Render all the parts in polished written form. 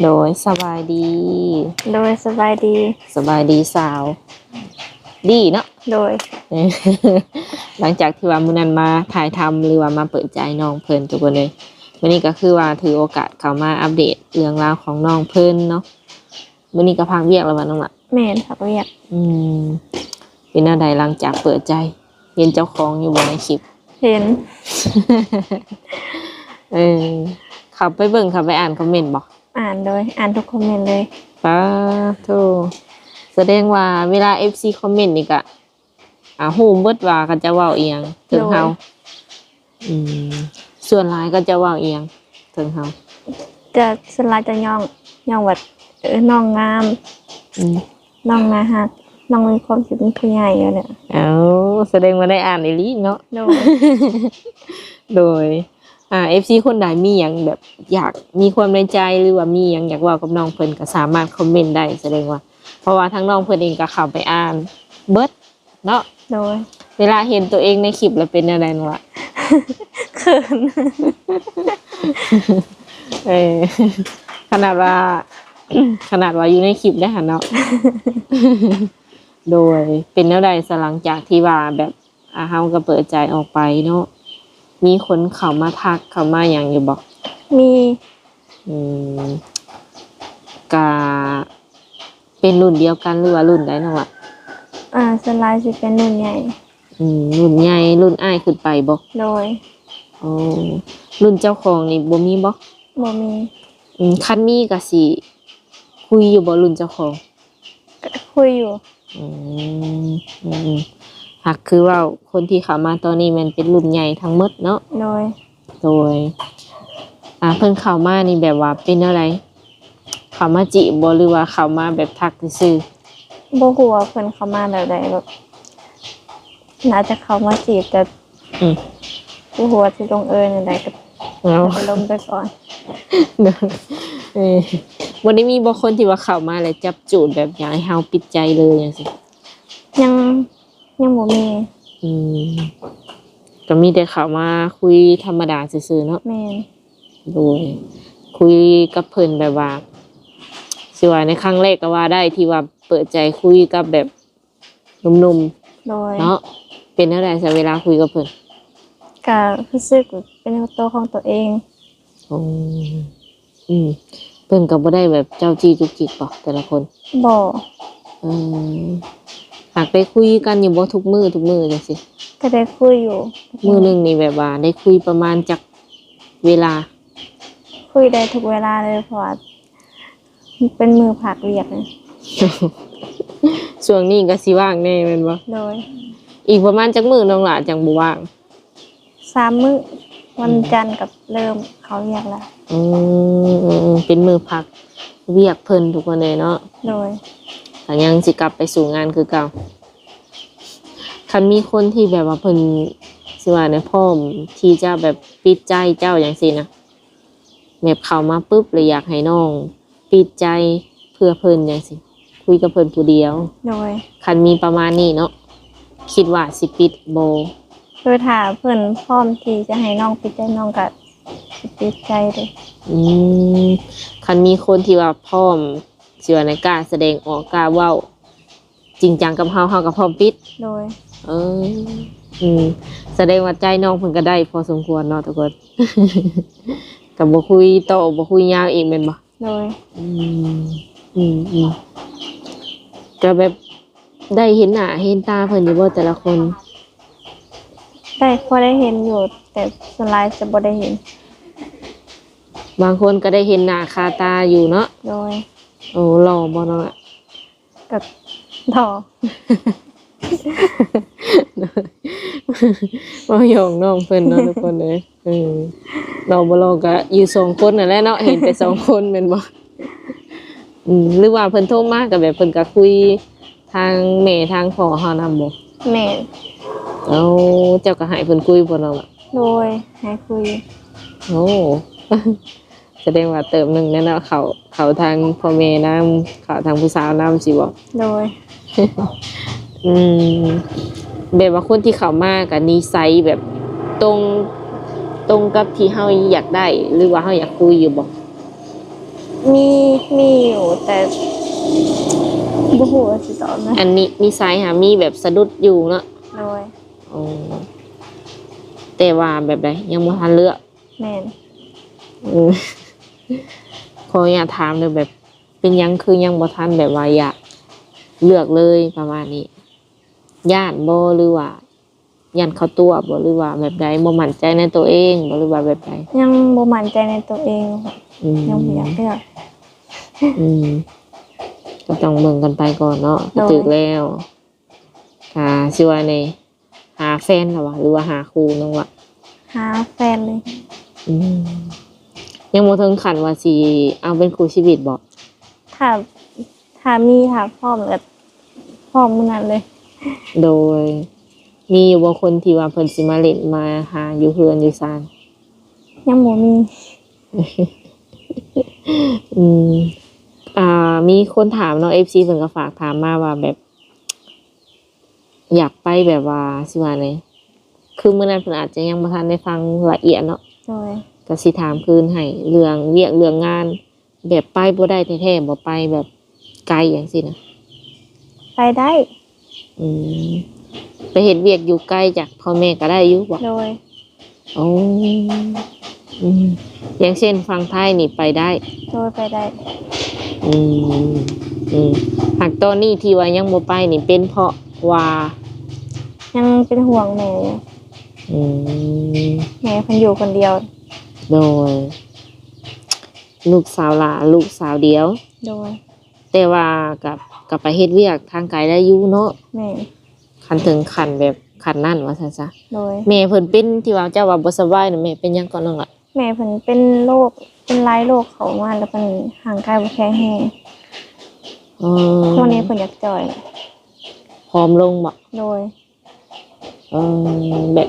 โดยสบายดีโดยสบายดีสบายดีสาวดีเนาะ โดย หลังจากที่ว่ามื้อนั้นมาถ่ายทำหรือว่ามาเปิดใจน้องเพิ่นทุกคนเลยวันนี้ก็คือว่าถือโอกาสเข้ามาอัปเดตเรื่องราวของน้องเพิ่นเนาะมื้อนี้ก็พักเวียกแล้วว่าน้องล่ะแม่นผักเวียกมเป็นแนวใดหลังจากเปิดใจเห็นเจ้าของอยู่บนในคลิป เห็น เออเข้าไปเบิ่งเข้าไปอ่านคอมเมนต์บ่อ่านโดยอ่านทุกคอมเมนต์เลยป้าโธ่แสดงว่าเวลา FC คอมเมนต์นี่ก็ฮู้เบิดว่าเขาจะเว้าอีหยังถึงเฮาส่วนหลายก็จะเว้าอีหยังถึงเฮาจะสลายจะย่องแบบน้องงามน้องน่าฮักน้องมีความคิดเป็นผู้ใหญ่อยู่เนี่ยแสดงว่าได้อ่านอีหลีเนาะโดย โดยFC คนใดมีหยังแบบอยากมีความในใจหรือว่ามีหยังอยากเว้ากับน้องเพิ่นก็สามารถคอมเมนต์ได้แสดงว่าเพราะว่าทั้งน้องเพิ่นเองก็เข้าไปอ่านเบิดเนาะโดยเวลาเห็นตัวเองในคลิปแล้วเป็นอะไรนั่นล่ะ เขิน ขนาดว่าอยู่ในคลิปได้หั่นเนาะ โดยเป็นแนวใดหลังจากที่ว่าแบบเฮาก็เปิดใจออกไปเนาะมีคนเข้ามาทักเข้ามาหยังอยู่บ่มีก็เป็นรุ่นเดียวกันหรือว่ารุ่นใดนั่นล่ะสลายสิเป็นรุ่นใหญ่รุ่นใหญ่รุ่นอ้ายขึ้นไปบ่โดยรุ่นเจ้าของนี่บ่มีบ่มีคันมีก็สิคุยอยู่บ่รุ่นเจ้าของคุยอยู่หากคือว่าคนที่เข้ามาตอนนี้มันเป็นรุ่นใหญ่ทั้งหมดเนาะโดยเพิ่นเข้ามานี่แบบว่าเป็นอะไรเข้ามาจิบ่หรือว่าเข้ามาแบบทักซื่อบ่ฮู้ว่าเพิ่นเข้ามาแบบใดแบบน่าจะเข้ามาจีบแต่บ่ฮู้ว่าสิลงเอยจังไดก็ไปลงไปก่อนบ่ได้มีบ่คนที่ว่าเข้ามาแล้วจับจูดแบบอยากให้เฮาปิดใจเลยจังซี่ยังบ่มีก็มีแต่เข้ามาคุยธรรมดาซื่อๆเนาะแม่นโดยคุยกับเพิ่นแบบว่าสิว่าในครั้งแรกก็ว่าได้ที่ว่าเปิดใจคุยกับแบบหนุ่มๆเนาะเป็นจังได๋ซะเวลาคุยกับเพิ่นก็รู้สึกเป็นตัวของตัวเองเพิ่นก็บ่ได้แบบเจ้าจี้จุกจิกบ่แต่ละคนบ่หากได้คุยกันอยู่บ่ทุกมื้อจังซี่ก็ได้คุยอยู่มื้อนึงนี่แบบว่าได้คุยประมาณจักเวลาคุยได้ทุกเวลาเลยเพราะว่าเป็นมือผักเวียกนะ ช่วงนี้ก็สิว่างแน่แม่นบ่โดยอีกประมาณจักมื้อน้องหล่ะจังบ่ว่าง3มื้อวันจันทร์กับเริ่มเขาเรียกแล้วเป็นมือพักเวียกเพิ่นทุกคนเลยเนาะโดยแต่ยังสิกลับไปสู่งานคือเก่าคันมีคนที่แบบว่าเพิ่นสิว่าในพร้อมที่จะแบบปิดใจเจ้าอย่างซี่นะแบบเข้ามาปุ๊บเลยอยากให้น้องปิดใจเพื่อเพิ่นจังซี่คุยกับเพิ่นผู้เดียวโดยคันมีประมาณนี้เนาะคิดว่าสิปิดบ่คือถ้าเพิ่นพร้อมที่จะให้น้องปิดใจน้องก็สิปิดใจเลยคันมีคนที่ว่าพร้อมสิว่าในกล้าแสดงออกกล้าเว้าจริงจังกับเฮาก็พร้อมปิดโดยแสดงว่าใจน้องเพิ่นก็ได้พอสมควรเนาะทุกคนก็บ่คุยต่อบ่คุยยาวอีกแม่นบ่โดยก็แบบได้เห็นหน้าเห็นตาเพิ่นอยู่บ่แต่ละคนได้พอได้เห็นอยู่แต่สไลด์จะบ่ได้เห็นบางคนก็ได้เห็นหน้าคาตาอยู่เนาะโดยหล่อบ่น้องอะก็หล่อบ่ยองน้องเพิ่นเนาะทุกคนเอ้ยเราบ่ลองก็อยู่2คนนั่นแหละเนาะเห็นแต่2คนแม่นบ่หรือว่าเพิ่นโทรมาก็แบบเพิ่นก็คุยทางแม่ทางพ่อเฮานำบ่แม่เจ้าก็ให้เพิ่นคุยบ่น้องโดยให้คุยแสดงว่าเติมนึงแน่เนาะเขาทางพ่อแม่นำเขาทางผู้สาวนำสิบ่โดยแบบว่าคนที่เข้ามาก็นิสัยแบบตรงกับที่เฮาอยากได้หรือว่าเฮาอยากคุยอยู่บ่ มีมีอยู่แต่บ่ฮู้ว่าสิตอบนะอันนี้นิสัยหามีแบบสะดุดอยู่เนาะ โดย อ๋อแต่ว่าแบบใดยังบ่ทันเลือก แม่น อืมขออยากถามเลยแบบ เป็นหยังคือยังบ่ทันแบบว่าอยากเลือกเลยประมาณนี้ย่านบ่หรือว่าย่านเข้าตัวบ่หรือว่าแบบใดบ่มั่นใจในตัวเองบ่หรือว่าแบบใด ยังบ่มั่นใจในตัวเอง อืม ยังบ่อยากเลือก อืมก็ต้องเบิ่งกันไปก่อนเนาะ โดย ถึกแล้วสิว่าในหาแฟนเหรอวะหรือว่าหาครูน้องวะ หาแฟนเลย อืมยังบ่ถึงขั้นว่าสิเอาเป็นครูชีวิตบ่ ถ้าถ้าพร้อมก็พร้อมมื้อนั้นเลย โดย มีอยู่บ่คนที่ว่าเพิ่นสิมาเล่นมาหาอยู่เฮือนอยู่ซาน ยังบ่มี อืมมีคนถามเนาะ FC เพิ่นก็ฝากถามมาว่าแบบ อยากไปแบบว่าสิว่าไดคือมื้อนั้นเพิ่นอาจจะยังบ่ทันได้ฟังละเอียดเนาะ โดย ก็สิถามคืนให้เรื่องเวียกเรื่องงาน แบบไปบ่ได้แท้ๆบ่ไปแบบไกลอย่างซี่นะ ไปได้ อืมไปเฮ็ดเวียกอยู่ไกลจากพ่อแม่ก็ได้อยู่บ่ โดย อ๋ออืมอย่างเช่นฝั่งไทยนี่ไปได้ โดยไปได้ อืมหากตอนนี้ที่ว่ายังบ่ไปนี่เป็นเพราะว่า ยังเป็นห่วงแม่อยู่ อืม แม่เพิ่นอยู่คนเดียว โดย ลูกสาวหลาลูกสาวเดียว โดย แต่ว่ากับไปเฮ็ดเวียกทางไกลได้อยู่เนาะ แม่ คันถึงขั้นแบบขั้นนั้นว่าซั่นซะ โดย แม่เพิ่นเป็นที่ว่าเจ้าว่าบ่สบายน่ะแม่เป็นหยังก่อนน้องล่ะ แม่เพิ่นเป็นโรคเป็นหลายโรคเข้ามาแล้วเพิ่นห่างกายบ่แข็งแรง อ๋อ ช่วงนี้เพิ่นอยากจ่อย พร้อมลงบ่ โดย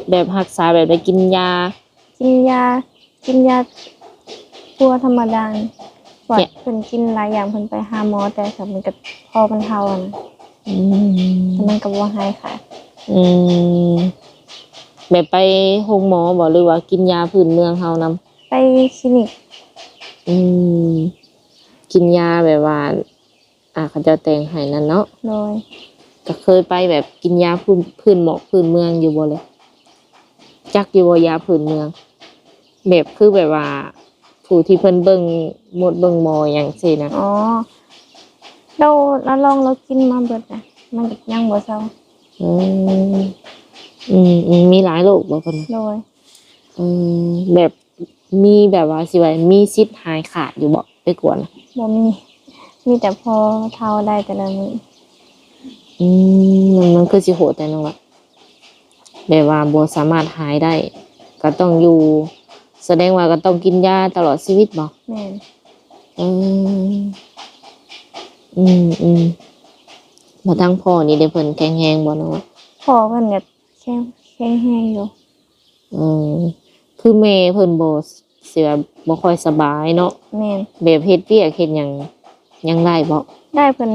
แบบรักษาแบบได้กินยา กินยาตัวธรรมดาปวดเพิ่นกินหลายอย่างเพิ่นไปหาหมอแต่ก็มันก็พอบรรเทาอะนะ อืม แต่มันก็บ่หายค่ะ อืมแบบไปโรงหมอบ่หรือว่ากินยาพื้นเมืองเฮานำ ไปคลินิก อืมกินยาแบบว่าเขาเจะแต่งให้นั่นเนาะ โดย ก็เคยไปแบบกินยาพื้นหมอกพื้นเมืองอยู่บ่เลยจักอยู่บ่ยาพื้นเมือง แบบคือแบบว่า ผู้ที่เพิ่นเบิ่งหมดเบิ่งหมออย่างซี่นะ อ๋อเราลองเรากินมาเบิดนะมันก็ยังบ่เซา อืมมีหลายโรคบ่เพิ่น โดย แบบมีแบบว่าสิว่ามีสิทธิ์หายขาดอยู่บ่ไปกวดน่ะ บ่มีแต่พอเท่าได้แต่ละมื้อ มันคือสิโหดแต่น้องละแบบว่าบ่สามารถหายได้ ก็ต้องอยู่ แสดงว่าก็ต้องกินยาตลอดชีวิตบ่ แม่น อืมมาทั้งพ่อนี่ได้เพิ่นแข็งแรงบ่น้องละ พ่อเพิ่นก็แข็งแรงอยู่ อืมคือแม่เพิ่นบ่สิว่าบ่ค่อยสบายเนาะ แม่น แบบเฮ็ดเวียกเฮ็ดหยังยังได้บ่ ได้เพิ่น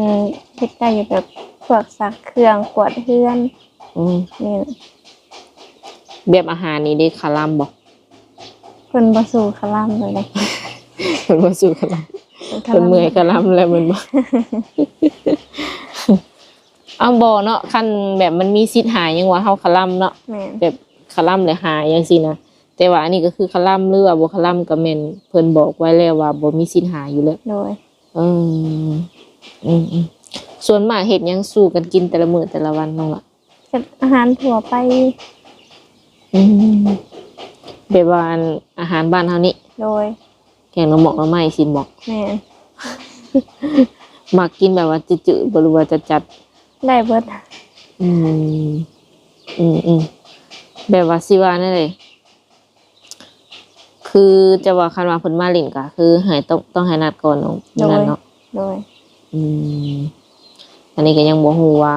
เฮ็ดได้อยู่แบบพวกซักเครื่องกวาดเรือน อืม นี่ แบบอาหารนี่ได้คาลัมบ่ เพิ่นบ่สู้คลำเลยนะ เพิ่นบ่สู้คาลัม เพิ่นเมื่อยคาลัมแล้วแมันบ่ เอาบ่เนาะคันแบบมันมีสิทธิ์หายยังว่าเฮาคาลัมเนาะ แม่น แบบคาลัมเลยหายจังซี่นะแต่ว่าอันนี้ก็คือคาลัมหรือว่าบ่คาลัมก็แม่นเพิ่นบอกไว้แล้วว่าบ่มีสิทธิ์หายอยู่แล้ว โดย อืมส่วนมากเฮ็ดหยังสู้กันกินแต่ละมื้อแต่ละวันน้องล่ะ เฮ็ดอาหารทั่วไป อืมแบบว่าอาหารบ้านเฮานี่ โดย แกงหน่อหมกหน่อไม้สินบอก แม่น มักกินแบบว่าจืดๆบ่รู้ว่าจะจัด ได้เบิด อืมแบบว่าสิว่านั่นเลยคือจะว่าคันว่าเพิ่นมาเล่นก็คือให้ต้องให้นัดก่อนเนาะ โดย นั่นเนาะ โดย อืมอันนี้ก็ยังบ่ฮู้ว่า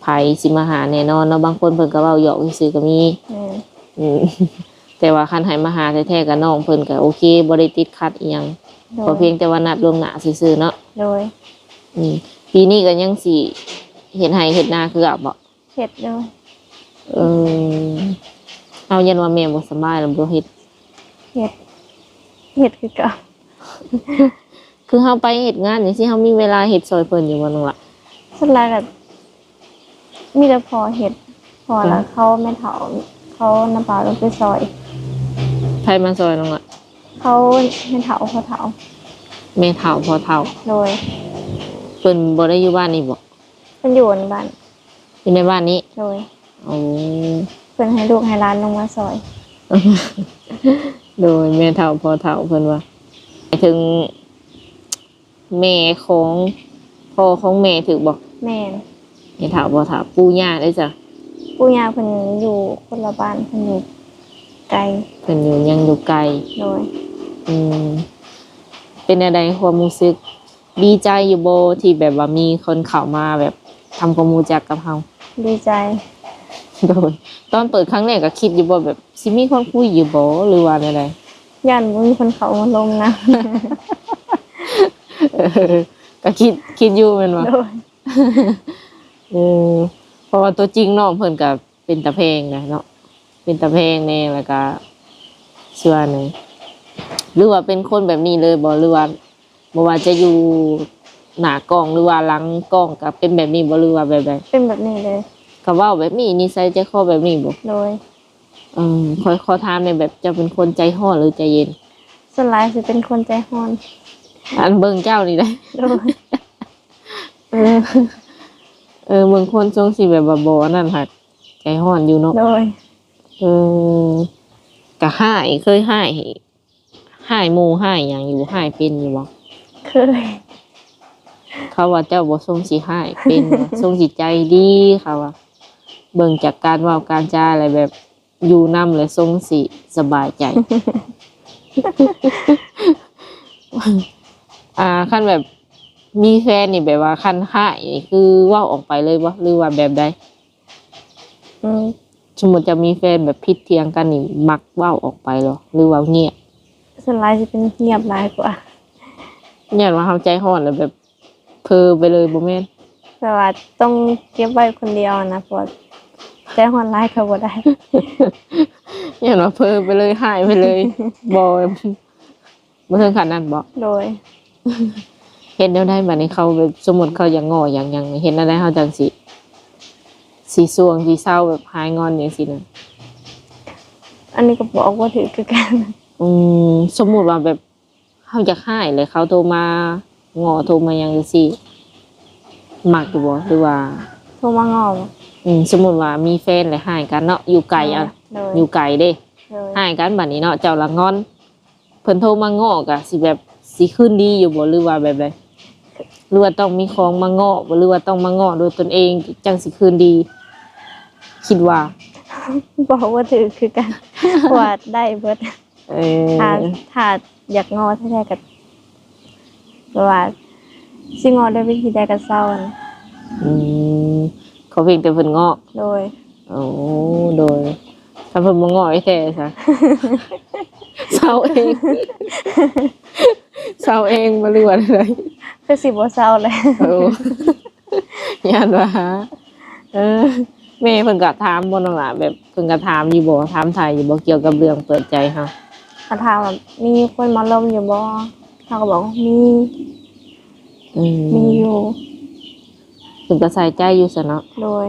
ไผสิมาหาแน่นอนเนาะบางคนเพิ่นก็เว้าหยอกซื่อๆก็มี แม่น อืม แต่ว่าคันให้มาหาแท้ๆก็น้องเพิ่นก็โอเคบ่ได้ติดขัดอีหยัง โด ขอย เพียงแต่ว่านัดล่วงหน้าซื่อๆเนาะ โดย ปีนี้ก็ยังสิเฮ็ดให้เฮ็ดนาคือเอาบ่ เฮ็ดโดย เออเอายันว่าแม่บ่สบายแล้วบ่เฮ็ด เฮ็ดคือเก่า คือเฮาไปเฮ็ดงานจังซี่เฮามีเวลาเฮ็ดซอยเพิ่นอยู่บ่น้องล่ะ สุดท้ายก็มีแต่พอเฮ็ดพอแล้วเขาไม่เฒ่าเขาน้ำปลาลงไปซอย ไผมาซอยน้องล่ะ เขาไม่เฒ่าเขาเฒ่า แม่เฒ่าพ่อเฒ่า โดย เพิ่นบ่ได้อยู่บ้านนี่บ่ เป็นอยู่ในบ้าน อยู่ในบ้านนี้ โดย โอ้ เพิ่นให้ลูกให้หลานลงมาซอย โดยแม่เฒ่าพ่อเฒ่าเพิ่นว่าหมายถึงแม่ของพ่อของแม่ถูกบ่ แม่น แม่เฒ่าพ่อเฒ่าปู่ย่าได้จ้ะ ปู่ย่าเพิ่นอยู่คนละบ้านเพิ่นอยู่ไกล เพิ่นอยู่ยังอยู่ไกล โดย อืมเป็นอะไรความรู้สึกดีใจอยู่โบที่แบบว่ามีคนเข้ามาแบบทำความรู้จักกับเรา ดีใจ โดยตอนเปิดครั้งแรกก็คิดอยู่บ่แบบสิมีคนคุยอยู่บ่หรือว่าอะไร ย่านบ่มีคนเขามาลงนะ เออก็คิดอยู่แม่นบ่ โดย เออเพราะว่าตัวจริงน้องเพิ่นก็เป็นตาเพลงนะเนาะเป็นตาเพลงแน่แล้วก็เชื่อแน่หรือว่าเป็นคนแบบนี้เลยบ่หรือว่าบ่ว่าจะอยู่หน้ากล้องหรือว่าหลังกล้องก็เป็นแบบนี้บ่หรือว่าแบบใด เป็นแบบนี้เลย ก็เว้าแบบนี้นิสัยใจคอแบบนี้บ่ โดย ขอถามในอยแบบจะเป็นคนใจร้อนหรือใจเย็น ส่วนหลายสิเป็นคนใจร้อน อันเบิ่งเจ้านี่ได้ โดย เออเบิ่งคนทรงสิแบบว่าบ่นั่นค่ะใจร้อนอยู่เนาะ โดย เออก็ห้ายเคยห้ายหมู่ห้ายหยังอยู่ห้ายเป็นอยู่บ่ เคย เขาว่าเจ้าบ่ทรงสิห้ายเป็น ว่ะทรงสิใจดีเขาว่าเบิ่งจากการเว้าการจาอะไรแบบอยู่นำเลยทรงสิสบายใจ คันแบบมีแฟนนี่แบบว่าคันห้ายนี่คือเว้าออกไปเลยบ่หรือว่าแบบใด อืม สมมุติจะมีแฟนแบบผิดเถียงกันนี่มักเว้าออกไปเหรอหรือว่าเงียบ ส่วนหลายสิเป็นเงียบหลายกว่า เนี่ยว่าเฮาใจร้อนแล้วแบบเพ้อไปเลยบ่แม่น แต่ว่าต้องเก็บไว้คนเดียวนะเพราะว่าใจร้อนหลายก็บ่ได้ เนี่ยว่าเพ้อไปเลยหายไปเลย บ่ถึงขนาดนั้นบ่ โดย เห็นแนวใดบัดนี้เขาแบบสมมุติเขาอย่างง้ออย่างหยังเห็นอะไรเฮาจังสิสวงสิเศร้าแบบหายงอนจังซี่น่ะ อันนี้ก็บอกว่าถือคือกัน สมมุติว่าแบบเฮาอยากหายเลยเขาโทรมาง้อโทรมาหยังจังซี่มักอยู่บ่หรือว่า โทรมาง้อ สมมุติว่ามีแฟนแล้วหายกันเนาะอยู่ไกลอ่ะ โดย อยู่ไกลเด้ โดย หายกันบัดนี้เนาะเจ้าละงอนเพิ่นโทรมาง้อก็สิแบบสิคืนดีอยู่บ่หรือว่าแบบใดหรือว่าต้องมีของมาง้อบ่หรือว่าต้องมาง้อโดยตนเองจังสิคืนดี คิดว่า บอกว่าถือคือกัน เพราะว่าได้เบิด เอ ถ้าอยากง้อแท้ๆก็แบบว่าสิง้อด้วยวิธีใดก็เศร้านะ อืมเขาเพียงแต่เพิ่นง้อ โดย โอ้โดยถ้าเพิ่นบ่ง้อไอ้แท้ซะ เศร้าเองเศร้าเองบ่รู้ว่าอะไร คือสิบ่เศร้าเลย โอ้ย่านว่าแม่เพิ่นก็ถามบ่น้องหล่ะแบบเพิ่นก็ถามอยู่บ่ถามถ่ายอยู่บ่เกี่ยวกับเรื่องเปิดใจเฮา เขาถามว่ามีคนมาลมอยู่บ่เขาก็บอกว่ามี มีอยู่ เพิ่นก็ใส่ใจอยู่ซะเนาะ โดย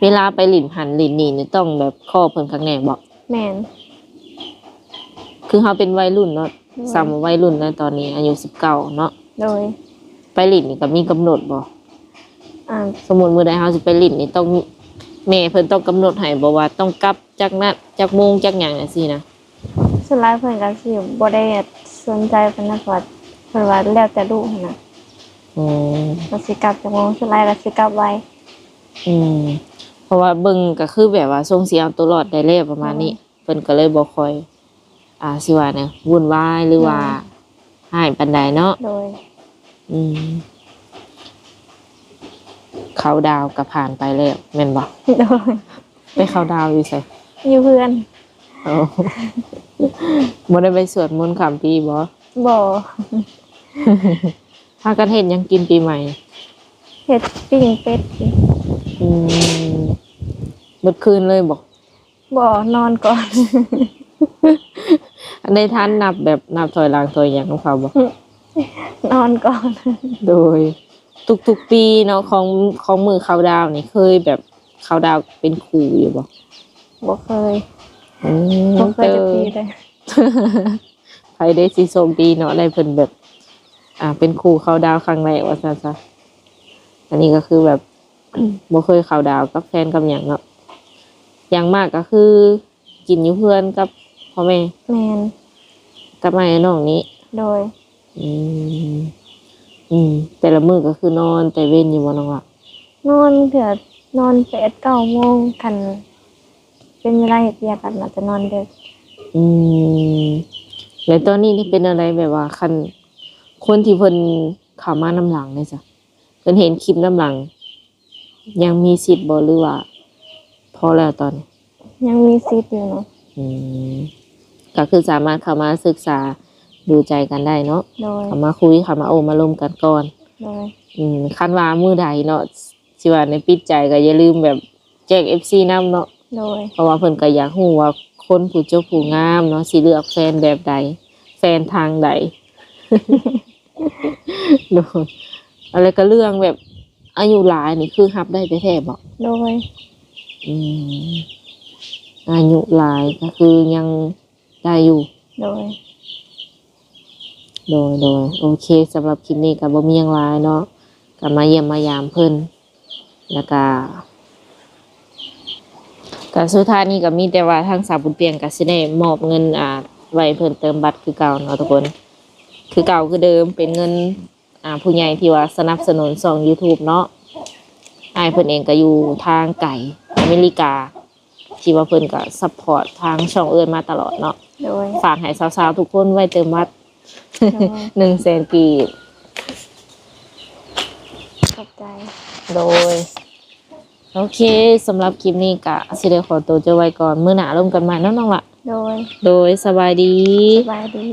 เวลาไปหลินหันหลินนี่นี่ต้องแบบข้อเพิ่นข้างแน่บ่ แม่น คือเฮาเป็นวัยรุ่นเนาะซ้ำวัยรุ่นนะตอนนี้อายุ19เนาะ โดย ไปหลินนี่ก็มีกำหนดบ่ อ่า สมมุติมื้อใดเฮาสิไปหลินนี่ต้องแม่เพิ่นต้องกำหนดให้บ่ว่าต้องกลับจากนัดจากโมงจากหยังจังซี่นะ ส่วนหลายเพิ่นก็สิบ่ได้สนใจปานนั้นเพราะว่าเพิ่นว่าแล้วแต่ลูกหั้นน่ะ อืม ก็สิกลับจากโมงส่วนหลายก็สิกลับไว เพราะว่าเบิ่งก็คือแบบว่าส่งเสียเอาตัวรอดได้แล้วประมาณนี้เพิ่นก็เลยบ่ค่อยสิว่าเนี่ยวุ่นวายหรือว่าหายปานใดเนาะ โดย อืมเขาดาวก็ผ่านไปแล้วแม่นบ่ โดย ไปเขาดาวอยู่ไส อยู่เพื่อน โอ้ บ่ได้ไปสวดมนต์ข้ามปีบ่ บ่ พากันเฮ็ดหยังกินปีใหม่ เฮ็ดปิ้งเป็ด อืมเมื่อคืนเลยบ่ บ่นอนก่อน อันได้ทานนับแบบนับถอยหลังถอยหยังของเขาบ่ นอนก่อน โดยทุกๆปีเนาะของมือเขาดาวนี่เคยแบบเขาดาวเป็นครูอยู่บ่ บ่เคย อืม บ่เคยจะปีเลย ใครได้สิโชคดีเนาะได้เพิ่นแบบ เป็นครูเขาดาวครั้งแรกว่าซั่นซะอันนี้ก็คือแบบ บ่เคยเขาดาวกับแฟนกับหยังเนาะอย่างมากก็คือ กินอยู่เพื่อนกับพ่อแม่ แม่น กับแม่น้องนี้ โดย อืมแต่ละมื้อก็คือนอนแต่เว้นอยู่บ่น้องล่ะ นอนเถื่อนอน8-9โมงคันเป็นเวลาเฮ็ดเวียกกันอาจจะนอนดึก อืมแล้วตอนนี้นี่เป็นอะไรแบบว่าคันคนที่เพิ่นเข้ามาน้ำหลังเลยจ้ะเพิ่นเห็นคลิปน้ำหลัง ยังมีสิทธิ์บ่หรือว่า พอแล้วตอนนี้ ยังมีสิทธิ์อยู่เนาะ อืมก็คือสามารถเข้ามาศึกษาดูใจกันได้เนาะ โดย เข้ามาคุยเข้ามาโอมาลมกันก่อน โดย คันว่ามื้อใดเนาะสิว่าในปิดใจก็อย่าลืมแบบแจ้ง FC นำเนาะ โดย เพราะว่าเพิ่นก็อยากรู้ว่าคนผู้เจ้าผู้งามเนาะสิเลือกแฟนแบบใด แฟนทางใด โดยอะไรก็เรื่องแบบอายุหลายนี่คือรับได้แท้ๆบ่ โดย อืมอายุหลายก็คือยังได้อยู่ โดย โดยโอเคสำหรับคลิปนี้ก็บ่มีหยังหลายเนาะก็มาเยี่ยมมายามเพิ่นแล้วก็สุดท้ายนี้ก็มีแต่ว่าทางสาวบุญเปียงก็สิได้มอบเงินไว้เพิ่นเติมบัตรคือเก่าเนาะทุกคน คือเก่าคือเดิมเป็นเงินผู้ใหญ่ที่ว่าสนับสนุนช่อง YouTube เนาะอ้ายเพิ่นเองก็อยู่ทางไกลอเมริกา ที่ว่าเพิ่นก็ซัพพอร์ตทางช่องเอิ้นมาตลอดเนาะ โดย ฝากให้สาวๆทุกคนไว้เติมบัตร โดย 100,000 กีบ ขอบใจ โดย โอเคสำหรับคลิปนี้ก็สิได้ขอตัวเจอไว้ก่อนมื้อหน้าร่วมกันใหม่เนาะน้องละ โดย โดยสบายดี สบายดี